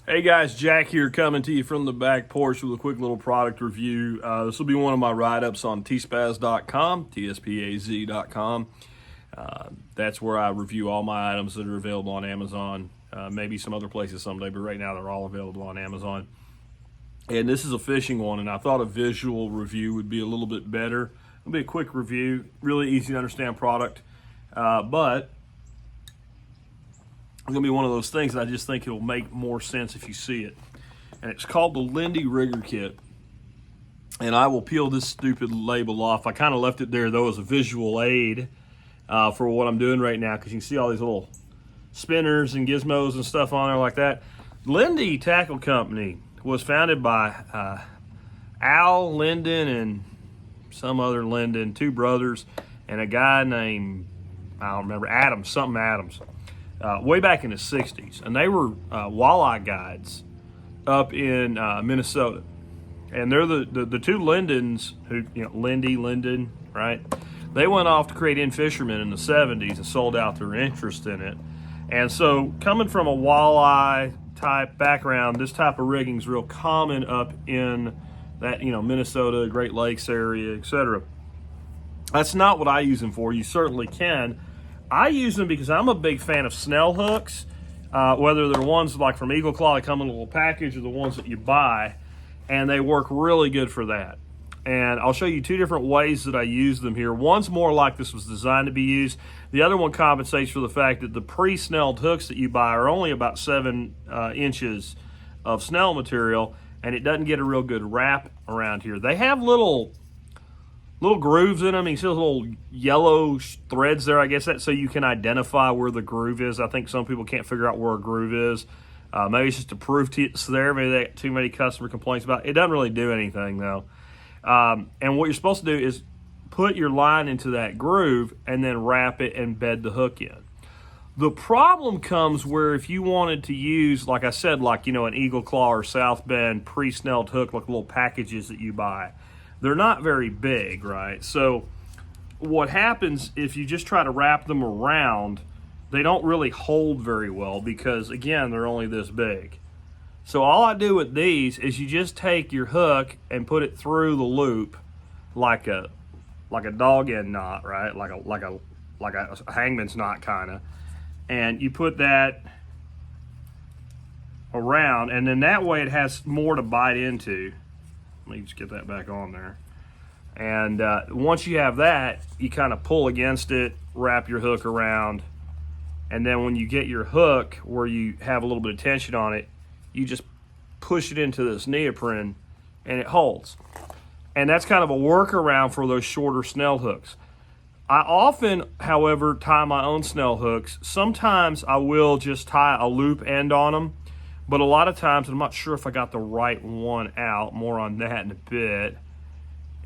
Hey guys, Jack here coming to you from the back porch with a quick little product review. This will be one of my write-ups on tspaz.com, tspaz.com. That's where I review all my items that are available on Amazon, maybe some other places someday, but right now they're all available on Amazon. And this is a fishing one, and I thought a visual review would be a little bit better. It'll be a quick review, really easy to understand product, but it's going to be one of those things that I just think it'll make more sense if you see it. And it's called the Lindy Rigger Kit. And I will peel this stupid label off. I kind of left it there, though, as a visual aid for what I'm doing right now, because you can see all these little spinners and gizmos and stuff on there like that. Lindy Tackle Company was founded by Al Linden and some other Linden, two brothers, and a guy named, I don't remember, something Adams. Way back in the 60s, and they were walleye guides up in Minnesota. And they're the two Lindens who, Lindy, Linden, right? They went off to create in-fishermen in the 70s and sold out their interest in it. And so coming from a walleye type background, this type of rigging is real common up in that, Minnesota, Great Lakes area, etc. That's not what I use them for. You certainly can. I use them because I'm a big fan of snell hooks, whether they're ones like from Eagle Claw that come in a little package or the ones that you buy, and they work really good for that. And I'll show you two different ways that I use them here. One's more like this was designed to be used. The other one compensates for the fact that the pre-snelled hooks that you buy are only about 7 inches of snell material, and it doesn't get a real good wrap around here. They have little grooves in them. You see those little yellow threads there, I guess that's so you can identify where the groove is. I think some people can't figure out where a groove is. Maybe it's just to prove it's there. Maybe they got too many customer complaints about it. It doesn't really do anything though. And what you're supposed to do is put your line into that groove and then wrap it and bed the hook in. The problem comes where if you wanted to use, like I said, an Eagle Claw or South Bend pre-snelled hook, like little packages that you buy, they're not very big, right? So what happens if you just try to wrap them around, they don't really hold very well because, again, they're only this big. So all I do with these is you just take your hook and put it through the loop like a dog end knot, right? Like a hangman's knot kind of. And you put that around, and then that way it has more to bite into. Let me just get that back on there. And once you have that, you kind of pull against it, wrap your hook around, and then when you get your hook where you have a little bit of tension on it, you just push it into this neoprene and it holds. And that's kind of a workaround for those shorter snell hooks. I often, however, tie my own snell hooks. Sometimes I will just tie a loop end on them. But a lot of times, I'm not sure if I got the right one out. More on that in a bit.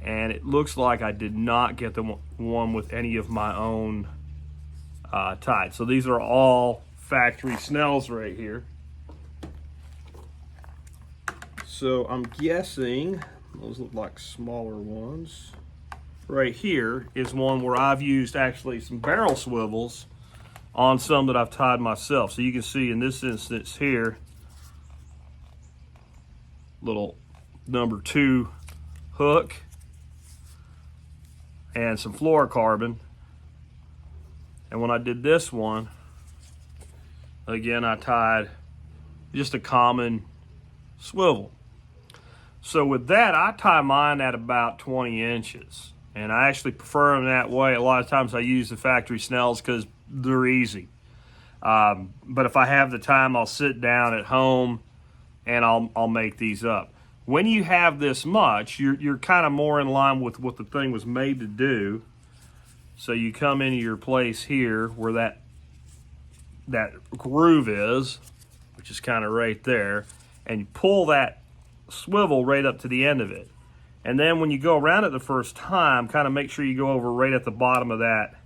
And it looks like I did not get the one with any of my own tied. So these are all factory snells right here. So I'm guessing, those look like smaller ones. Right here is one where I've used actually some barrel swivels on some that I've tied myself. So you can see in this instance here, little number 2 hook and some fluorocarbon. And when I did this one, again, I tied just a common swivel. So with that, I tie mine at about 20 inches. And I actually prefer them that way. A lot of times I use the factory snells because they're easy. But if I have the time, I'll sit down at home and I'll make these up. When you have this much, you're kind of more in line with what the thing was made to do. So you come into your place here where that groove is, which is kind of right there, and you pull that swivel right up to the end of it. And then when you go around it the first time, kind of make sure you go over right at the bottom of that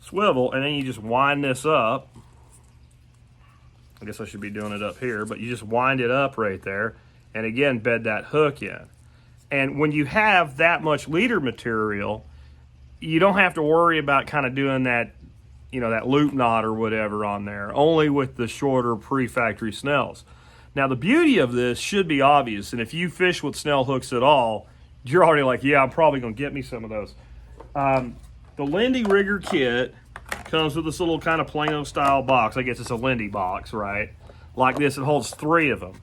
swivel, and then you just wind this up. I guess I should be doing it up here, but you just wind it up right there, and again, bed that hook in. And when you have that much leader material, you don't have to worry about kind of doing that, that loop knot or whatever on there, only with the shorter pre-factory Snells. Now, the beauty of this should be obvious, and if you fish with Snell hooks at all, you're already like, yeah, I'm probably going to get me some of those. The Lindy Rigger kit comes with this little kind of Plano-style box. I guess it's a Lindy box, right? Like this, it holds 3 of them.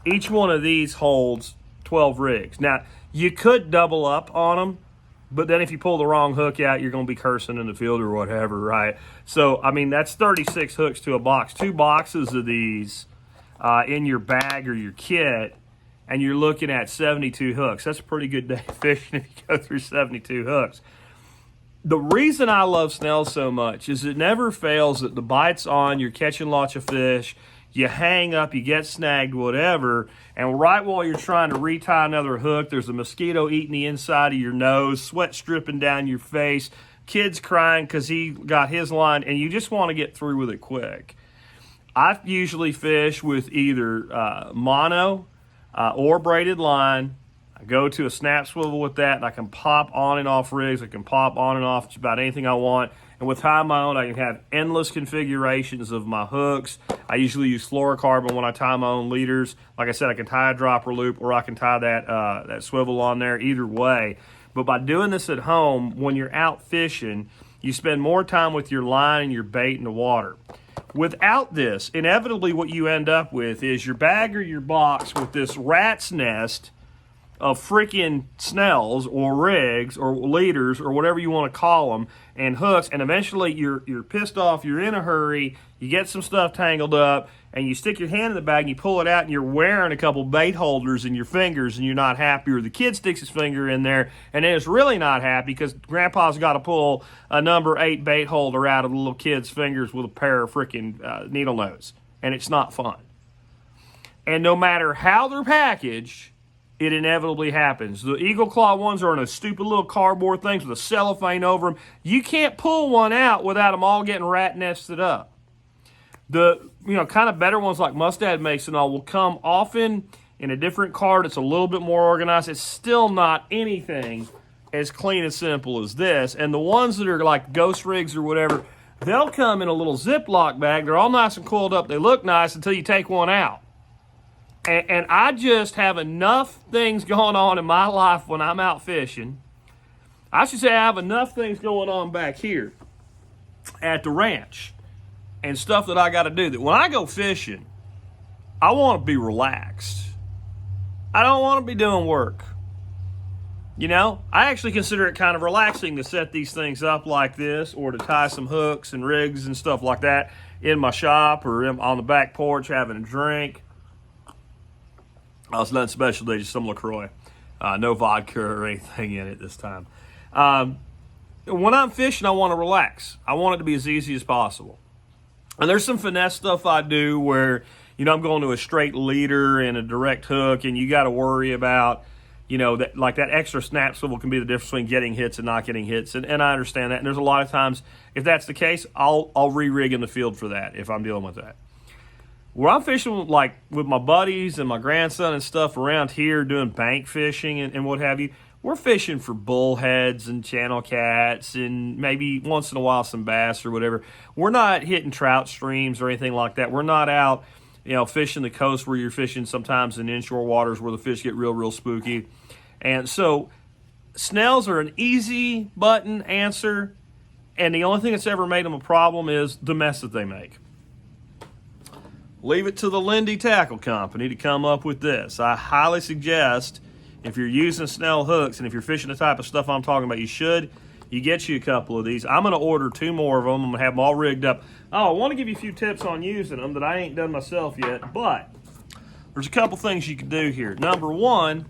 Each one of these holds 12 rigs. Now, you could double up on them, but then if you pull the wrong hook out, you're going to be cursing in the field or whatever, right? So, I mean, that's 36 hooks to a box. 2 boxes of these in your bag or your kit, and you're looking at 72 hooks. That's a pretty good day fishing if you go through 72 hooks. The reason I love Snell so much is it never fails that the bite's on, you're catching lots of fish, you hang up, you get snagged, whatever, and right while you're trying to retie another hook, there's a mosquito eating the inside of your nose, sweat dripping down your face, kids crying because he got his line, and you just want to get through with it quick. I usually fish with either mono or braided line. I go to a snap swivel with that, and I can pop on and off rigs. I can pop on and off just about anything I want. And with tie my own, I can have endless configurations of my hooks. I usually use fluorocarbon when I tie my own leaders. Like I said, I can tie a dropper loop, or I can tie that swivel on there, either way. But by doing this at home, when you're out fishing, you spend more time with your line and your bait in the water. Without this, inevitably what you end up with is your bag or your box with this rat's nest of freaking Snells or rigs or leaders or whatever you want to call them, and hooks, and eventually you're pissed off, you're in a hurry, you get some stuff tangled up, and you stick your hand in the bag and you pull it out, and you're wearing a couple bait holders in your fingers, and you're not happy, or the kid sticks his finger in there and is really not happy because grandpa's got to pull a number 8 bait holder out of the little kid's fingers with a pair of freaking needle nose, and it's not fun. And no matter how they're packaged, it inevitably happens. The Eagle Claw ones are in a stupid little cardboard things with a cellophane over them. You can't pull one out without them all getting rat nested up. The kind of better ones like Mustad makes and all will come often in a different card. It's a little bit more organized. It's still not anything as clean and simple as this. And the ones that are like ghost rigs or whatever, they'll come in a little Ziploc bag. They're all nice and coiled up. They look nice until you take one out. And I just have enough things going on in my life when I'm out fishing. I should say I have enough things going on back here at the ranch and stuff that I got to do that when I go fishing, I want to be relaxed. I don't want to be doing work. I actually consider it kind of relaxing to set these things up like this, or to tie some hooks and rigs and stuff like that in my shop or on the back porch having a drink. It's nothing special today, just some LaCroix. No vodka or anything in it this time. When I'm fishing, I want to relax. I want it to be as easy as possible. And there's some finesse stuff I do where, I'm going to a straight leader and a direct hook, and you got to worry about, that extra snap swivel can be the difference between getting hits and not getting hits. And I understand that. And there's a lot of times, if that's the case, I'll re-rig in the field for that if I'm dealing with that. Where I'm fishing with my buddies and my grandson and stuff around here doing bank fishing and what have you, we're fishing for bullheads and channel cats and maybe once in a while some bass or whatever. We're not hitting trout streams or anything like that. We're not out, fishing the coast where you're fishing sometimes in inshore waters where the fish get real, real spooky. And so Snells are an easy button answer, and the only thing that's ever made them a problem is the mess that they make. Leave it to the Lindy Tackle Company to come up with this. I highly suggest, if you're using Snell hooks and if you're fishing the type of stuff I'm talking about, you get you a couple of these. I'm going to order 2 more of them. I'm going to have them all rigged up. Oh, I want to give you a few tips on using them that I ain't done myself yet, but there's a couple things you could do here. Number 1,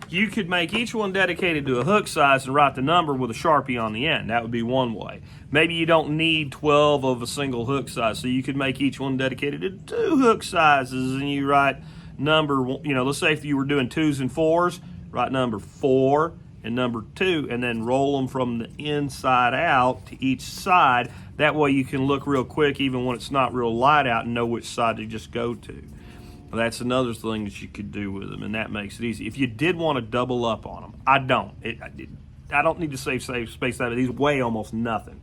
you could make each one dedicated to a hook size and write the number with a Sharpie on the end. That would be one way. Maybe you don't need 12 of a single hook size, so you could make each one dedicated to 2 hook sizes, and you write number, let's say if you were doing 2s and 4s, write number 4 and number 2, and then roll them from the inside out to each side. That way you can look real quick even when it's not real light out and know which side to just go to. That's another thing that you could do with them, and that makes it easy. If you did want to double up on them, I don't. I don't need to save space out of these. Weigh almost nothing.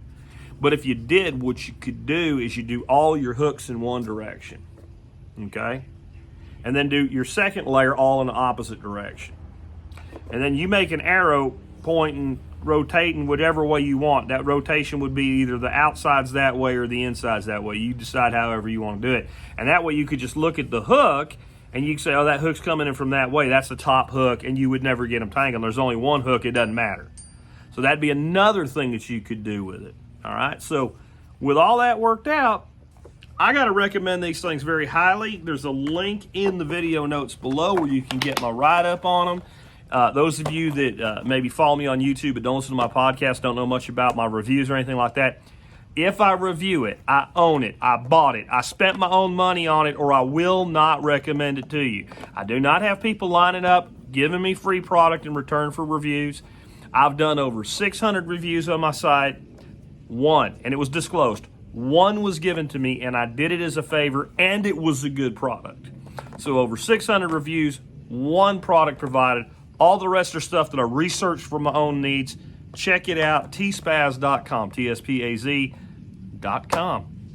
But if you did, what you could do is you do all your hooks in one direction, okay? And then do your second layer all in the opposite direction. And then you make an arrow pointing, rotating whichever way you want. That rotation would be either the outside's that way or the inside's that way. You decide however you want to do it. And that way you could just look at the hook and you can say, oh, that hook's coming in from that way. That's the top hook, and you would never get them tangled. There's only one hook, it doesn't matter. So that'd be another thing that you could do with it. All right, so with all that worked out, I got to recommend these things very highly. There's a link in the video notes below where you can get my write-up on them. Those of you that maybe follow me on YouTube but don't listen to my podcast, don't know much about my reviews or anything like that, if I review it, I own it, I bought it, I spent my own money on it, or I will not recommend it to you. I do not have people lining up giving me free product in return for reviews. I've done over 600 reviews on my site. One, and it was disclosed, one was given to me and I did it as a favor and it was a good product. So over 600 reviews, one product provided. All the rest are stuff that I researched for my own needs. Check it out, tspaz.com, TSPAZ.com.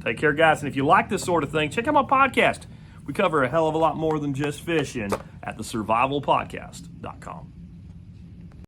Take care, guys. And if you like this sort of thing, check out my podcast. We cover a hell of a lot more than just fishing at thesurvivalpodcast.com.